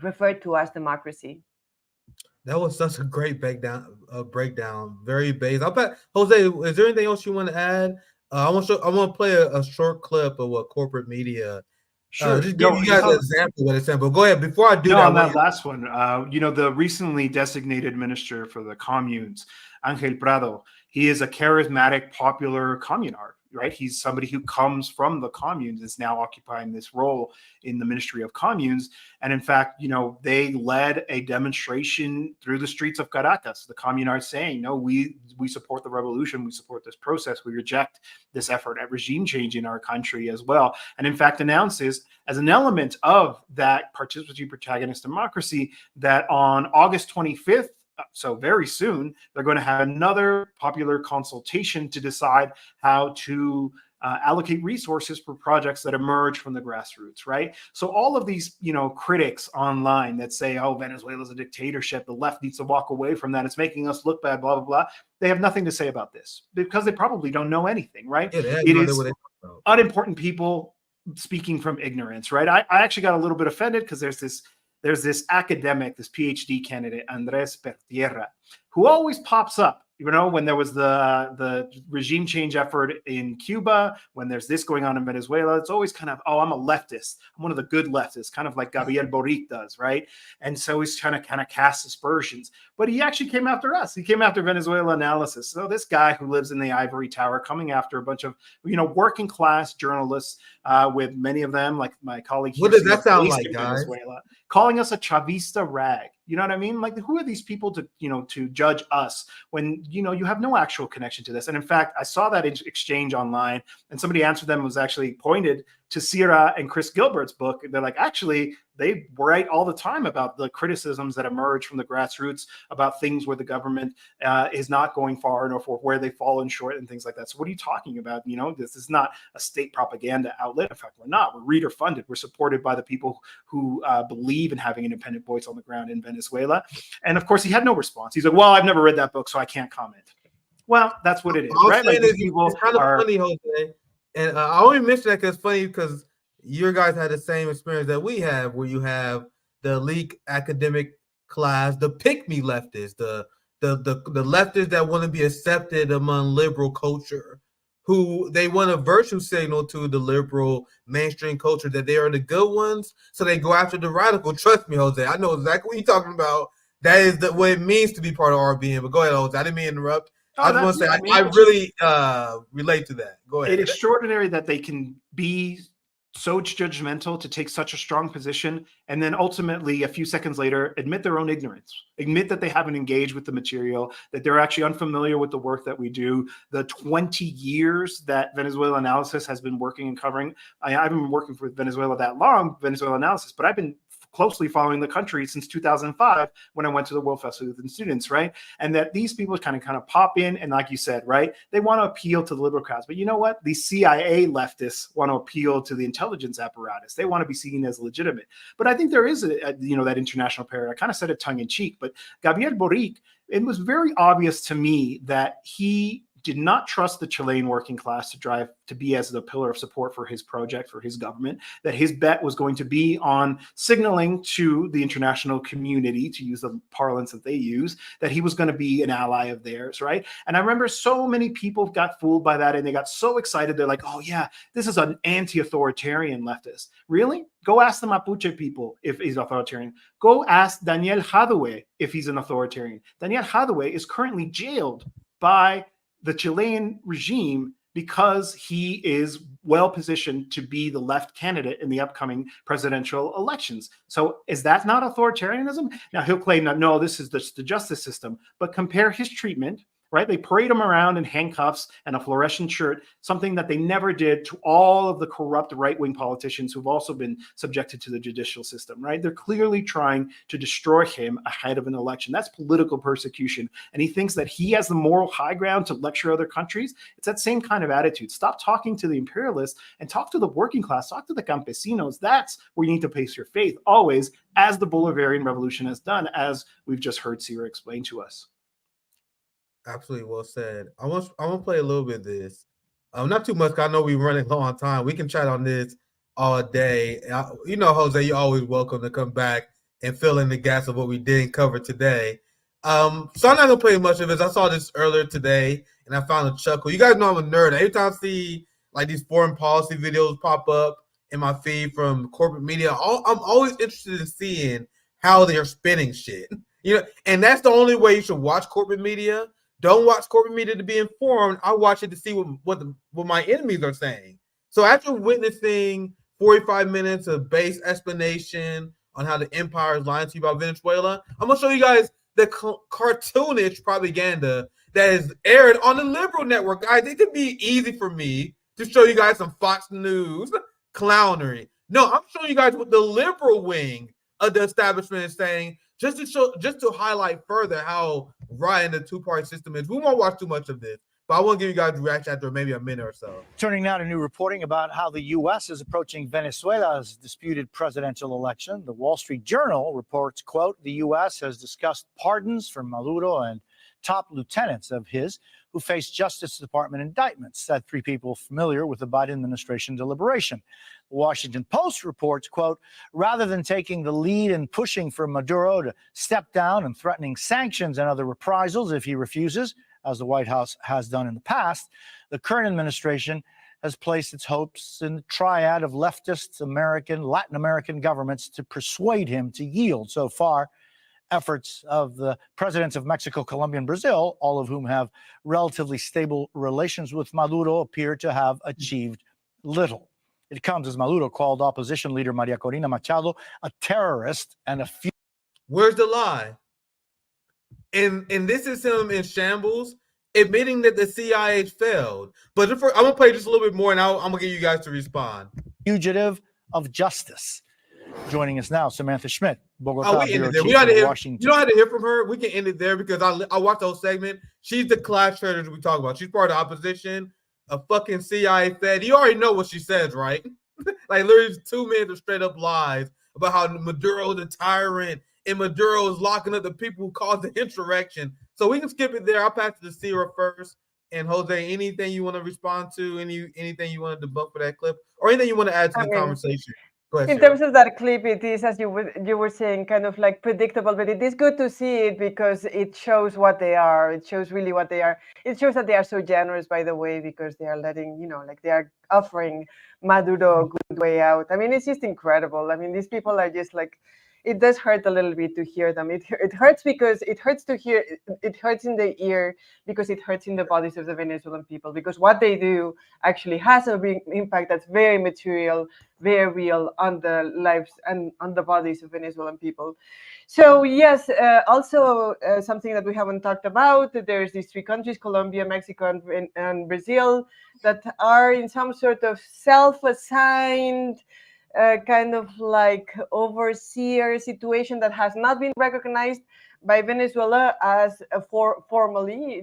referred to as democracy. That was such a great breakdown. Very base. I'll bet Jose. Is there anything else you want to add? I want to play a short clip of what corporate media. Sure. Just give No, you you guys an saw, example of what it's saying. But go ahead. Before I do no, that, I on want that you. last one, the recently designated minister for the communes, Angel Prado, he is a charismatic, popular communard, right? He's somebody who comes from the communes, is now occupying this role in the Ministry of Communes. And in fact, they led a demonstration through the streets of Caracas. The communards saying, no, we support the revolution. We support this process. We reject this effort at regime change in our country as well. And in fact, announces as an element of that participatory protagonist democracy that on August 25th, so very soon, they're going to have another popular consultation to decide how to allocate resources for projects that emerge from the grassroots, right? So all of these, critics online that say, oh, Venezuela's a dictatorship, the left needs to walk away from that, it's making us look bad, blah, blah, blah. They have nothing to say about this because they probably don't know anything, right? Yeah, It is unimportant people speaking from ignorance, right? I actually got a little bit offended because there's this academic, this PhD candidate, Andres Pertierra, who always pops up, when there was the regime change effort in Cuba, when there's this going on in Venezuela, it's always kind of, oh, I'm a leftist. I'm one of the good leftists, kind of like Gabriel Boric does, right? And so he's trying to kind of cast aspersions. But he actually came after us. He came after Venezuela analysis. So this guy who lives in the ivory tower coming after a bunch of, working class journalists, with many of them, like my colleague here, what does that sound like, guys? Venezuela, calling us a Chavista rag. You know what I mean? Like, who are these people to judge us when, you have no actual connection to this? And in fact, I saw that exchange online, and somebody answered them was actually pointed to Sierra and Chris Gilbert's book. They're like, actually, they write all the time about the criticisms that emerge from the grassroots about things where the government is not going far enough, or where they've fallen short and things like that. So what are you talking about? This is not a state propaganda outlet. In fact, we're not. We're reader funded. We're supported by the people who believe in having an independent voice on the ground in Venezuela. And of course, he had no response. He's like, well, I've never read that book, so I can't comment. Well, that's what it is, right? Like, these people it's kind of funny, Jose. And I only mention that because it's funny because your guys had the same experience that we have, where you have the elite academic class, the pick-me leftists, the leftists that want to be accepted among liberal culture, who they want a virtue signal to the liberal mainstream culture that they are the good ones, so they go after the radical. Trust me, Jose, I know exactly what you're talking about. That is what it means to be part of RBN. But go ahead, Jose. I didn't mean to interrupt. I just want to say I really relate to that. Go ahead. It's extraordinary that they can be so judgmental to take such a strong position, and then ultimately a few seconds later admit their own ignorance, admit that they haven't engaged with the material, that they're actually unfamiliar with the work that we do. The 20 years that Venezuela analysis has been working and covering, I haven't been working for Venezuela that long, Venezuela analysis, but I've been closely following the country since 2005 when I went to the World Festival with Students, right? And that these people kind of pop in, and like you said, right, they want to appeal to the liberal crowds. But you know what? The CIA leftists want to appeal to the intelligence apparatus. They want to be seen as legitimate. But I think there is that international parallel. I kind of said it tongue in cheek, but Gabriel Boric, it was very obvious to me that he did not trust the Chilean working class to be as the pillar of support for his project, for his government, that his bet was going to be on signaling to the international community, to use the parlance that they use, that he was going to be an ally of theirs, right? And I remember so many people got fooled by that, and they got so excited. They're like, oh yeah, this is an anti-authoritarian leftist. Really? Go ask the Mapuche people if he's authoritarian. Go ask Daniel Jadue if he's an authoritarian. Daniel Jadue is currently jailed by the Chilean regime because he is well positioned to be the left candidate in the upcoming presidential elections. So is that not authoritarianism? Now he'll claim that, no, this is the justice system, but compare his treatment, right? They parade him around in handcuffs and a fluorescent shirt, something that they never did to all of the corrupt right-wing politicians who've also been subjected to the judicial system, right? They're clearly trying to destroy him ahead of an election. That's political persecution. And he thinks that he has the moral high ground to lecture other countries. It's that same kind of attitude. Stop talking to the imperialists and talk to the working class, talk to the campesinos. That's where you need to place your faith, always, as the Bolivarian Revolution has done, as we've just heard Sierra explain to us. Absolutely well said. I want to play a little bit of this. Not too much, 'cause I know we're running low on time. We can chat on this all day. Jose, you're always welcome to come back and fill in the gaps of what we didn't cover today. So I'm not gonna play much of this. I saw this earlier today, and I found a chuckle. You guys know I'm a nerd. Every time I see like these foreign policy videos pop up in my feed from corporate media, I'm always interested in seeing how they are spinning shit. You know, and that's the only way you should watch corporate media. Don't watch corporate media to be informed. I watch it to see what my enemies are saying. So after witnessing 45 minutes of base explanation on how the empire is lying to you about Venezuela, I'm gonna show you guys the cartoonish propaganda that is aired on the liberal network. Guys, it could be easy for me to show you guys some Fox News clownery. No, I'm showing you guys what the liberal wing of the establishment is saying, just to highlight further how rotten the two-party system is. We won't watch too much of this, but I want to give you guys a reaction after maybe a minute or so. Turning now to new reporting about how the U.S. is approaching Venezuela's disputed presidential election. The Wall Street Journal reports, quote, the U.S. has discussed pardons for Maduro and top lieutenants of his who face Justice Department indictments, said three people familiar with the Biden administration deliberation. The Washington Post reports, quote, rather than taking the lead in pushing for Maduro to step down and threatening sanctions and other reprisals if he refuses, as the White House has done in the past, the current administration has placed its hopes in the triad of leftist Latin American governments to persuade him to yield. So far, efforts of the presidents of Mexico, Colombia, and Brazil, all of whom have relatively stable relations with Maduro, appear to have achieved little. It comes as Maduro called opposition leader Maria Corina Machado a terrorist and a fugitive. Where's the lie? And this is him in shambles, admitting that the CIA failed. But I'm gonna play just a little bit more, and I'm gonna get you guys to respond. Fugitive of justice. Joining us now, Samantha Schmidt, Bogota we ended bureau there. chief of Washington. You don't have to hear from her. We can end it there because I watched the whole segment. She's the class traitor we talk about. She's part of the opposition, a fucking CIA fed. You already know what she says, right? Like literally 2 minutes of straight up lies about how Maduro is a tyrant and Maduro is locking up the people who caused the insurrection. So we can skip it there. I'll pass it to Sierra first. And Jose, anything you want to respond to, anything you want to debunk for that clip, or anything you want to add to the conversation? Go ahead, in terms of that clip, it is, as you were saying, kind of like predictable, but it is good to see it because it shows what they are. It shows really what they are. It shows that they are so generous, by the way, because they are letting, like they are offering Maduro a good way out. I mean, it's just incredible. I mean, these people are just like, it does hurt a little bit to hear them. It hurts because it hurts to hear. It hurts in the ear because it hurts in the bodies of the Venezuelan people, because what they do actually has a big impact that's very material, very real on the lives and on the bodies of Venezuelan people. So yes, also something that we haven't talked about, there's these three countries, Colombia, Mexico, and Brazil, that are in some sort of self-assigned kind of like overseer situation that has not been recognized by Venezuela as formally,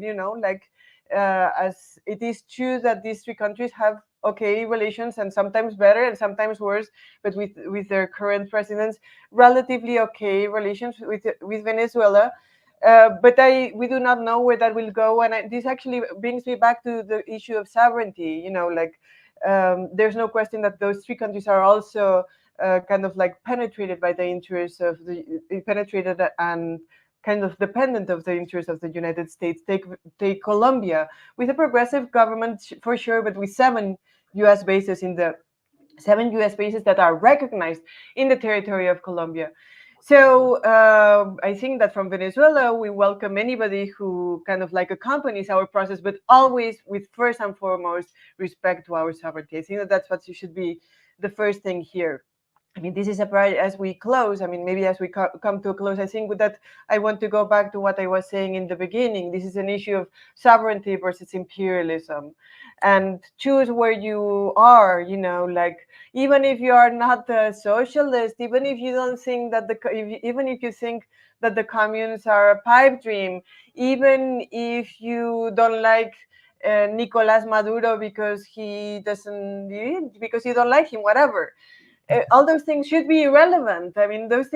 as it is true that these three countries have okay relations, and sometimes better and sometimes worse, but with their current presidents, relatively okay relations with Venezuela. But we do not know where that will go, and this actually brings me back to the issue of sovereignty. There's no question that those three countries are also kind of like penetrated by the interests of penetrated and kind of dependent of the interests of the United States. Take Colombia, with a progressive government for sure, but with 7 U.S. bases that are recognized in the territory of Colombia. So I think that from Venezuela, we welcome anybody who kind of like accompanies our process, but always with first and foremost respect to our sovereignty. I think that that's what should be the first thing here. I mean, this is as we close. I mean, maybe as we come to a close, I think that I want to go back to what I was saying in the beginning. This is an issue of sovereignty versus imperialism, and choose where you are. Even if you are not a socialist, even if you don't think that even if you think that the communes are a pipe dream, even if you don't like Nicolás Maduro because you don't like him, whatever. All those things should be irrelevant. I mean, those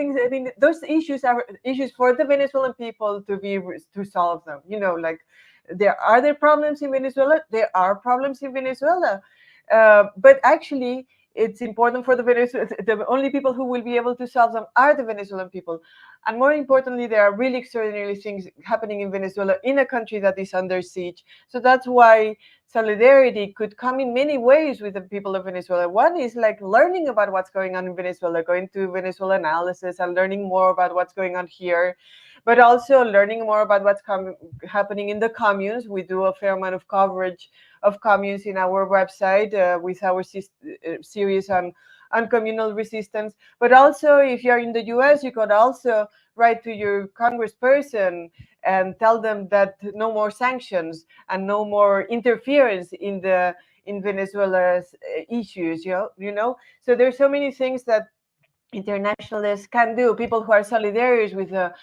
issues are issues for the Venezuelan people to solve them. There are problems in Venezuela. There are problems in Venezuela, but actually, it's important for the Venezuelan. The only people who will be able to solve them are the Venezuelan people. And more importantly, there are really extraordinary things happening in Venezuela, in a country that is under siege. So that's why solidarity could come in many ways with the people of Venezuela. One is like learning about what's going on in Venezuela, going to Venezuela analysis and learning more about what's going on here, but also learning more about what's happening in the communes. We do a fair amount of coverage of communes in our website with our series on communal resistance. But also, if you're in the US, you could also write to your congressperson and tell them that no more sanctions and no more interference in Venezuela's issues. You know. So there's so many things that internationalists can do. People who are solidarious with the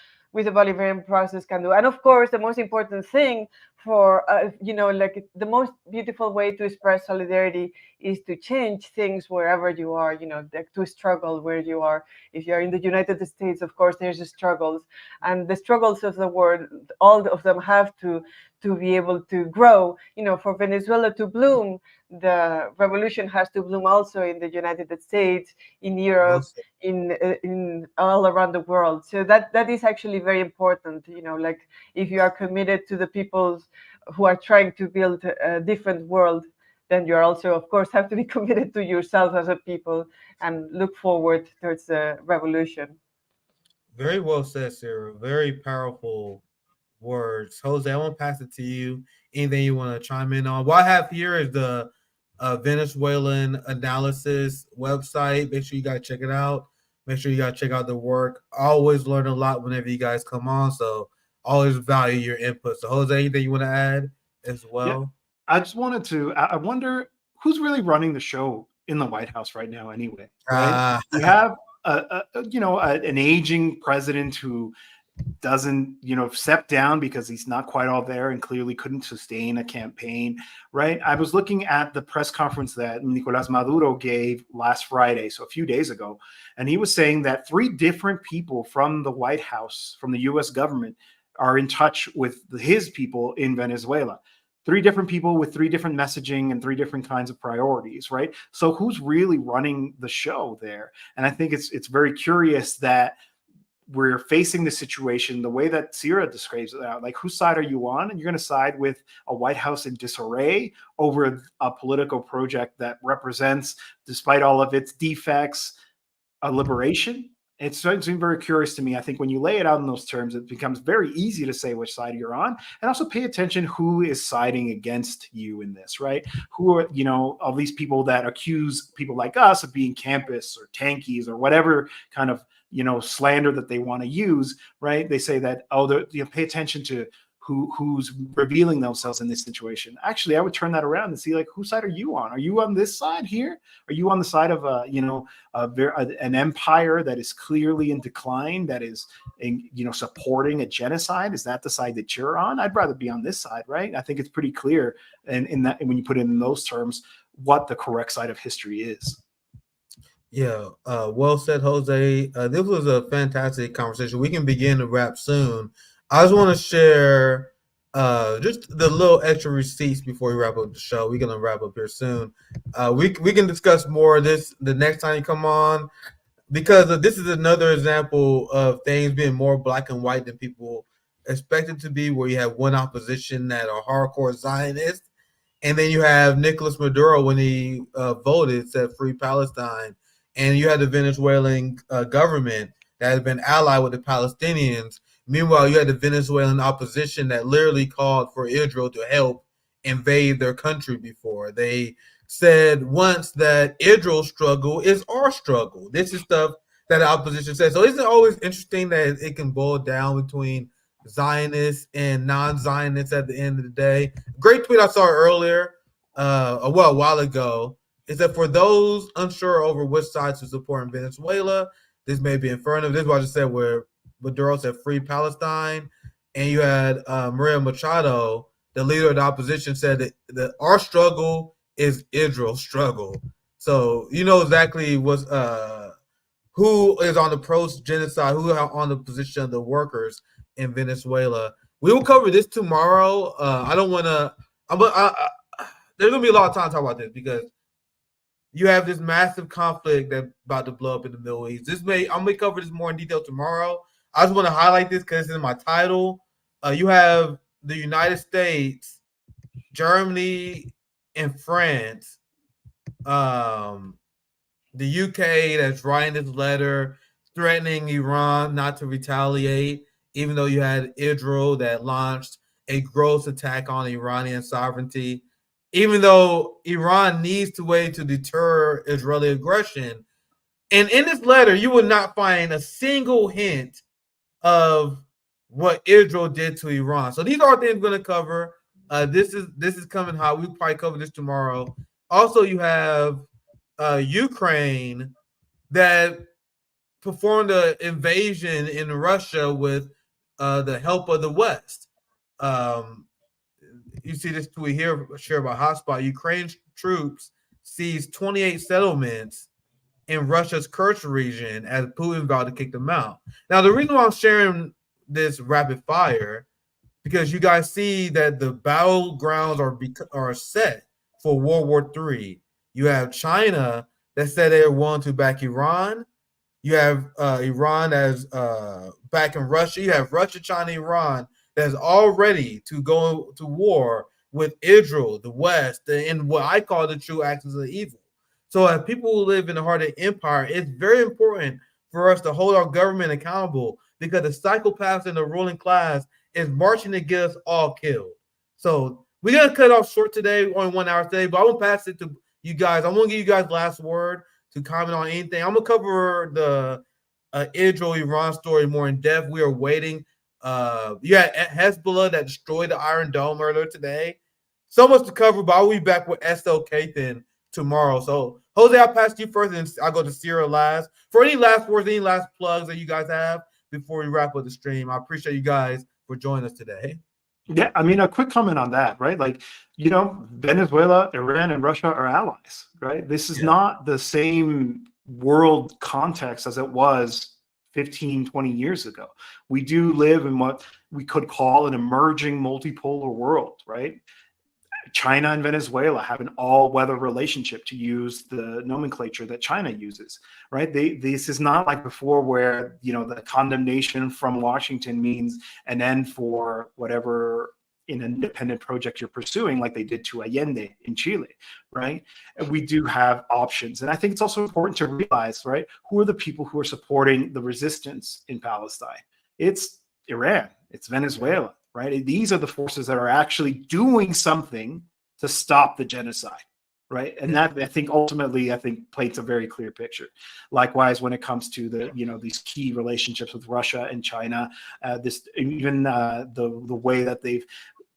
Bolivarian process can do. And of course, the most important thing for like the most beautiful way to express solidarity is to change things wherever you are. To struggle where you are. If you're in the United States, of course, there's the struggles, and the struggles of the world. All of them have to be able to grow. For Venezuela to bloom, the revolution has to bloom also in the United States, in Europe, in all around the world. So that is actually very important. Like if you are committed to the peoples who are trying to build a different world, then you also, of course, have to be committed to yourself as a people and look forward towards the revolution. Very well said, Sarah. Very powerful words. Jose, I want to pass it to you. Anything you want to chime in on? What I have here is the Venezuelan analysis website. Make sure you guys check it out. Make sure you guys check out the work. I always learn a lot whenever you guys come on, so always value your input. So, Jose, anything you want to add as well? I just wanted to. I wonder who's really running the show in the White House right now. Anyway, right? You have an aging president who doesn't step down because he's not quite all there and clearly couldn't sustain a campaign, right? I was looking at the press conference that Nicolás Maduro gave last Friday, so a few days ago, and he was saying that 3 different people from the White House, from the US government, are in touch with his people in Venezuela. 3 different people with 3 different messaging and 3 different kinds of priorities, right? So who's really running the show there? And I think it's very curious that we're facing the situation the way that Sierra describes it out. Like, whose side are you on? And you're going to side with a White House in disarray over a political project that represents, despite all of its defects, a liberation? It's very curious to me. I think when you lay it out in those terms, it becomes very easy to say which side you're on, and also pay attention who is siding against you in this, right? Who are, all these people that accuse people like us of being campists or tankies or whatever kind of, slander that they want to use, right? They say that, pay attention to who's revealing themselves in this situation. Actually, I would turn that around and see, like, whose side are you on? Are you on this side here? Are you on the side of an empire that is clearly in decline, that is, supporting a genocide? Is that the side that you're on? I'd rather be on this side, right? I think it's pretty clear, and when you put it in those terms, what the correct side of history is. Yeah, well said, Jose. This was a fantastic conversation. We can begin to wrap soon. I just want to share just the little extra receipts before we wrap up the show. We're gonna wrap up here soon. We can discuss more of this the next time you come on, because this is another example of things being more black and white than people expect it to be, where you have one opposition that are hardcore Zionists, and then you have Nicolas Maduro, when he voted, said free Palestine, and you had the Venezuelan government that has been allied with the Palestinians. Meanwhile, you had the Venezuelan opposition that literally called for Israel to help invade their country before. They said once that Israel's struggle is our struggle. This is stuff that the opposition says. So isn't it always interesting that it can boil down between Zionists and non-Zionists at the end of the day? Great tweet I saw earlier, a while ago, is that for those unsure over which side to support in Venezuela, this may be in front of. This is what I just said, where Maduro said free Palestine, and you had Maria Machado, the leader of the opposition, said that our struggle is Israel's struggle. So you know exactly what's who is on the pro-genocide, who are on the position of the workers in Venezuela. We will cover this tomorrow. I don't want to. There's gonna be a lot of time to talk about this, because you have this massive conflict that's about to blow up in the Middle East. I'm gonna cover this more in detail tomorrow. I just want to highlight this because it's in my title. You have the United States, Germany, and France, the UK that's writing this letter threatening Iran not to retaliate, even though you had Israel that launched a gross attack on Iranian sovereignty. Even though Iran needs to wait to deter Israeli aggression. And in this letter, you would not find a single hint of what Israel did to Iran. So these are things we're going to cover. This is coming hot. We'll probably cover this tomorrow. Also, you have Ukraine that performed an invasion in Russia with the help of the West. You see this tweet here, share about hotspot. Ukraine's troops seized 28 settlements in Russia's Kerch region as Putin vowed to kick them out. Now, the reason why I'm sharing this rapid fire, because you guys see that the battlegrounds are set for World War III. You have China that said they were willing to back Iran. You have Iran as backing Russia. You have Russia, China, Iran that's all ready to go to war with Israel, the West, and what I call the true axis of evil. So as people who live in the heart of the empire, it's very important for us to hold our government accountable because the psychopaths in the ruling class is marching to get us all killed. So we're going to cut off short today, only 1 hour today, but I won't pass it to you guys. I want to give you guys last word to comment on anything. I'm going to cover the Israel-Iran story more in depth. We are waiting. You had Hezbollah that destroyed the Iron Dome earlier today. So much to cover, but I'll be back with S.L. Kathan tomorrow. So, Jose, I'll pass to you first, and I'll go to Sierra last. For any last words, any last plugs that you guys have before we wrap up the stream, I appreciate you guys for joining us today. Yeah, I mean, a quick comment on that, right? Like, Venezuela, Iran, and Russia are allies, right? This is not the same world context as it was 15, 20 years ago. We do live in what we could call an emerging multipolar world, right? China and Venezuela have an all-weather relationship, to use the nomenclature that China uses, right? This is not like before where, the condemnation from Washington means an end for whatever an independent project you're pursuing, like they did to Allende in Chile, right? And we do have options. And I think it's also important to realize, right, who are the people who are supporting the resistance in Palestine? It's Iran, it's Venezuela, right? These are the forces that are actually doing something to stop the genocide, right? And that, I think, ultimately, paints a very clear picture. Likewise, when it comes to these key relationships with Russia and China, the way that they've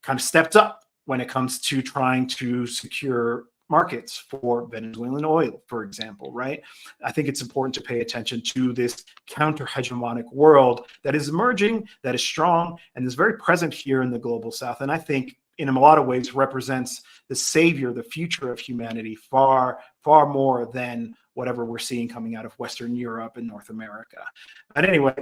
kind of stepped up when it comes to trying to secure markets for Venezuelan oil, for example, right? I think it's important to pay attention to this counter-hegemonic world that is emerging, that is strong, and is very present here in the global South. And I think in a lot of ways represents the savior, the future of humanity, far, far more than whatever we're seeing coming out of Western Europe and North America. But anyway,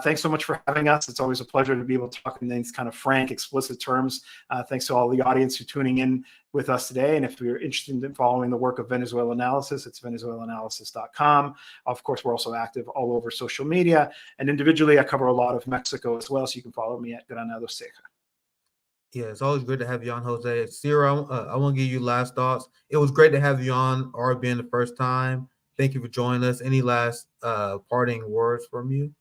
thanks so much for having us. It's always a pleasure to be able to talk in these kind of frank, explicit terms. Thanks to all the audience who tuning in with us today. And if you're interested in following the work of Venezuela Analysis, it's venezuelanalysis.com. Of course, we're also active all over social media. And individually, I cover a lot of Mexico as well, so you can follow me at Granado Ceja. Yeah, it's always good to have you on, Jose. Sierra, I want to give you last thoughts. It was great to have you on, or being the first time. Thank you for joining us. Any last parting words from you?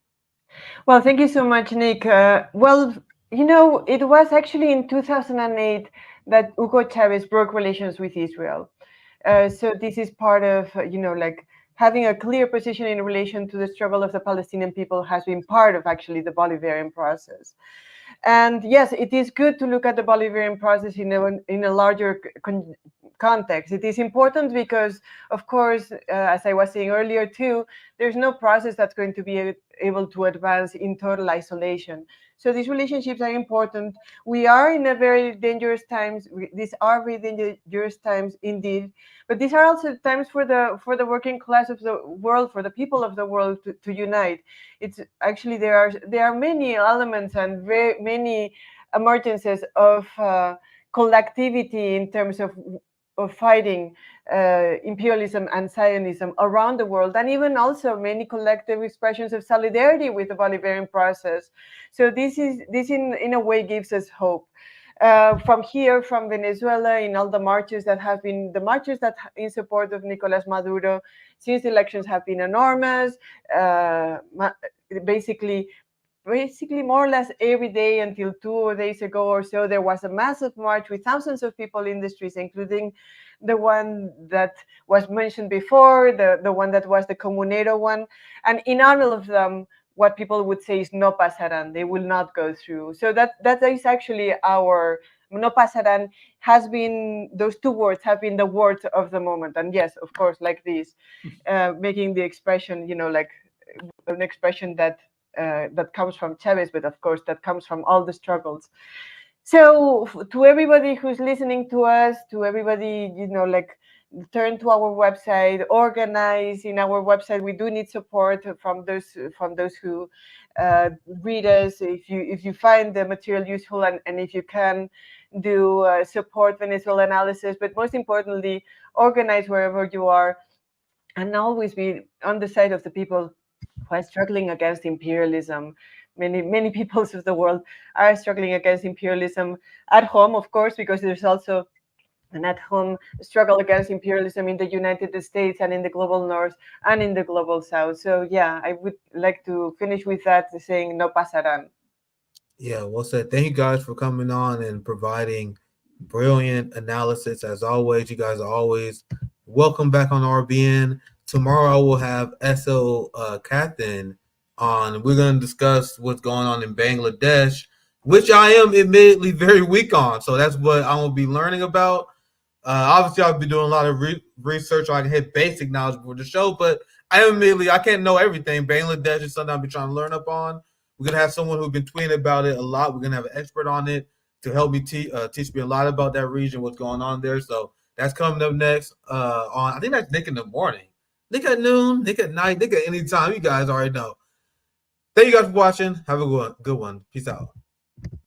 Well, thank you so much, Nick. It was actually in 2008 that Hugo Chavez broke relations with Israel. So this is part of, having a clear position in relation to the struggle of the Palestinian people has been part of actually the Bolivarian process. And yes, it is good to look at the Bolivarian process in a larger context. It is important because, of course, as I was saying earlier too, there's no process that's going to be able to advance in total isolation. So these relationships are important. We are in a very dangerous times. These are very dangerous times indeed. But these are also times for the working class of the world, for the people of the world to unite. It's actually there are many elements and very many emergences of collectivity in terms of fighting imperialism and Zionism around the world, and even also many collective expressions of solidarity with the Bolivarian process. So this in a way gives us hope. From here, from Venezuela, in all the marches that have been, the marches that in support of Nicolas Maduro since the elections have been enormous. Basically more or less every day until 2 days ago or so, there was a massive march with thousands of people in the streets, including the one that was mentioned before, the one that was the Comunero one. And in all of them, what people would say is no pasarán, they will not go through. So that is actually our no pasarán has been, those two words have been the words of the moment. And yes, of course, like this, making the expression, like an expression that comes from Chavez, but of course that comes from all the struggles. So to everybody who's listening to us, to everybody, turn to our website, organize in our website. We do need support from those who read us. If you find the material useful, and if you can do support Venezuela analysis, but most importantly, organize wherever you are, and always be on the side of the people who are struggling against imperialism. Many peoples of the world are struggling against imperialism at home, of course, because there's also an at-home struggle against imperialism in the United States and in the global north and in the global south. So yeah, I would like to finish with that, saying no pasarán. Yeah, well said. Thank you guys for coming on and providing brilliant analysis. As always, you guys are always welcome back on RBN. Tomorrow we'll have SO Kathin on. We're going to discuss what's going on in Bangladesh, which I am admittedly very weak on. So that's what I will be learning about. Obviously, I'll be doing a lot of research. So I can hit basic knowledge for the show, but I can't know everything. Bangladesh is something I'll be trying to learn up on. We're going to have someone who's been tweeting about it a lot. We're going to have an expert on it to help me teach me a lot about that region, what's going on there. So that's coming up next on, I think that's Nick in the morning. Nick at noon, Nick at night, Nick at any time. You guys already know. Thank you guys for watching. Have a good one. Peace out.